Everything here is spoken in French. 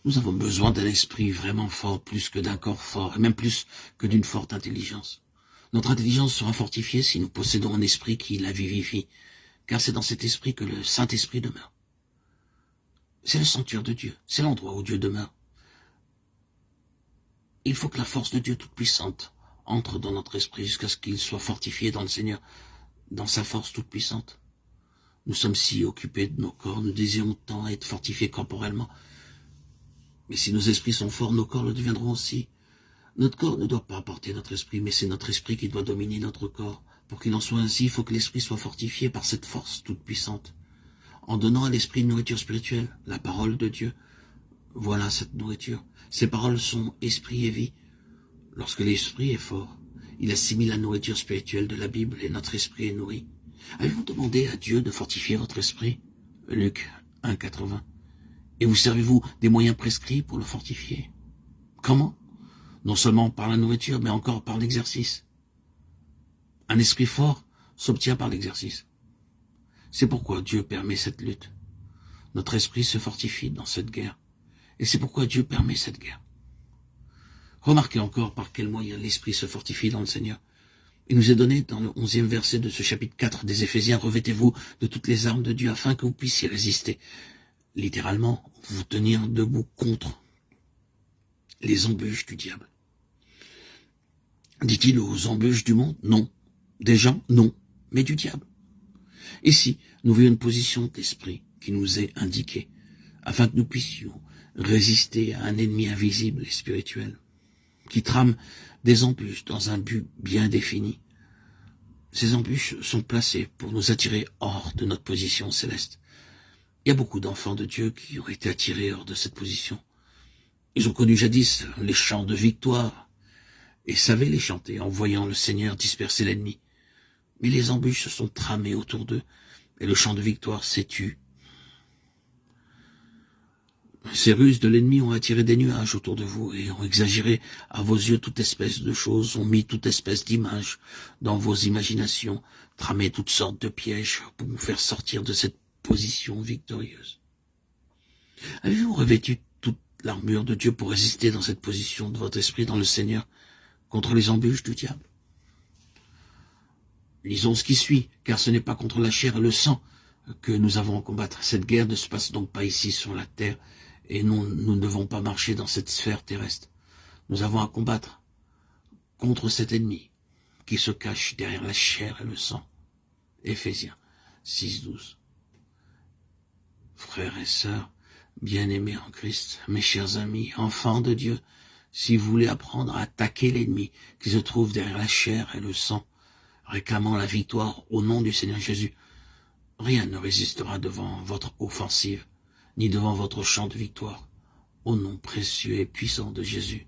Nous avons besoin d'un esprit vraiment fort, plus que d'un corps fort, et même plus que d'une forte intelligence. Notre intelligence sera fortifiée si nous possédons un esprit qui la vivifie, car c'est dans cet esprit que le Saint-Esprit demeure. C'est le sanctuaire de Dieu, c'est l'endroit où Dieu demeure. Il faut que la force de Dieu toute-puissante entre dans notre esprit jusqu'à ce qu'il soit fortifié dans le Seigneur, dans sa force toute-puissante. Nous sommes si occupés de nos corps, nous désirons tant être fortifiés corporellement. Mais si nos esprits sont forts, nos corps le deviendront aussi. Notre corps ne doit pas porter notre esprit, mais c'est notre esprit qui doit dominer notre corps. Pour qu'il en soit ainsi, il faut que l'esprit soit fortifié par cette force toute-puissante. En donnant à l'esprit une nourriture spirituelle, la parole de Dieu, voilà cette nourriture. Ces paroles sont esprit et vie. Lorsque l'esprit est fort, il assimile la nourriture spirituelle de la Bible et notre esprit est nourri. Avez-vous demandé à Dieu de fortifier votre esprit? Luc 1,80. Et vous servez-vous des moyens prescrits pour le fortifier? Comment? Non seulement par la nourriture, mais encore par l'exercice. Un esprit fort s'obtient par l'exercice. C'est pourquoi Dieu permet cette lutte. Notre esprit se fortifie dans cette guerre. Et c'est pourquoi Dieu permet cette guerre. Remarquez encore par quel moyen l'esprit se fortifie dans le Seigneur. Il nous est donné dans le 11e verset de ce chapitre 4 des Éphésiens, revêtez-vous de toutes les armes de Dieu afin que vous puissiez résister. Littéralement, vous tenir debout contre les embûches du diable. Dit-il aux embûches du monde? Non. Des gens? Non. Mais du diable. Ici, nous voyons une position d'esprit qui nous est indiquée, afin que nous puissions résister à un ennemi invisible et spirituel, qui trame des embûches dans un but bien défini. Ces embûches sont placées pour nous attirer hors de notre position céleste. Il y a beaucoup d'enfants de Dieu qui ont été attirés hors de cette position. Ils ont connu jadis les chants de victoire et savaient les chanter en voyant le Seigneur disperser l'ennemi. Mais les embûches se sont tramées autour d'eux et le chant de victoire s'est tu. Ces ruses de l'ennemi ont attiré des nuages autour de vous et ont exagéré à vos yeux toute espèce de choses, ont mis toute espèce d'images dans vos imaginations, tramé toutes sortes de pièges pour vous faire sortir de cette position victorieuse. Avez-vous revêtu toute l'armure de Dieu pour résister dans cette position de votre esprit dans le Seigneur contre les embûches du diable? Lisons ce qui suit, car ce n'est pas contre la chair et le sang que nous avons à combattre. Cette guerre ne se passe donc pas ici sur la terre, et nous ne devons pas marcher dans cette sphère terrestre. Nous avons à combattre contre cet ennemi qui se cache derrière la chair et le sang. Éphésiens 6,12. Frères et sœurs, bien-aimés en Christ, mes chers amis, enfants de Dieu, si vous voulez apprendre à attaquer l'ennemi qui se trouve derrière la chair et le sang, réclamant la victoire au nom du Seigneur Jésus, rien ne résistera devant votre offensive, ni devant votre chant de victoire, au nom précieux et puissant de Jésus.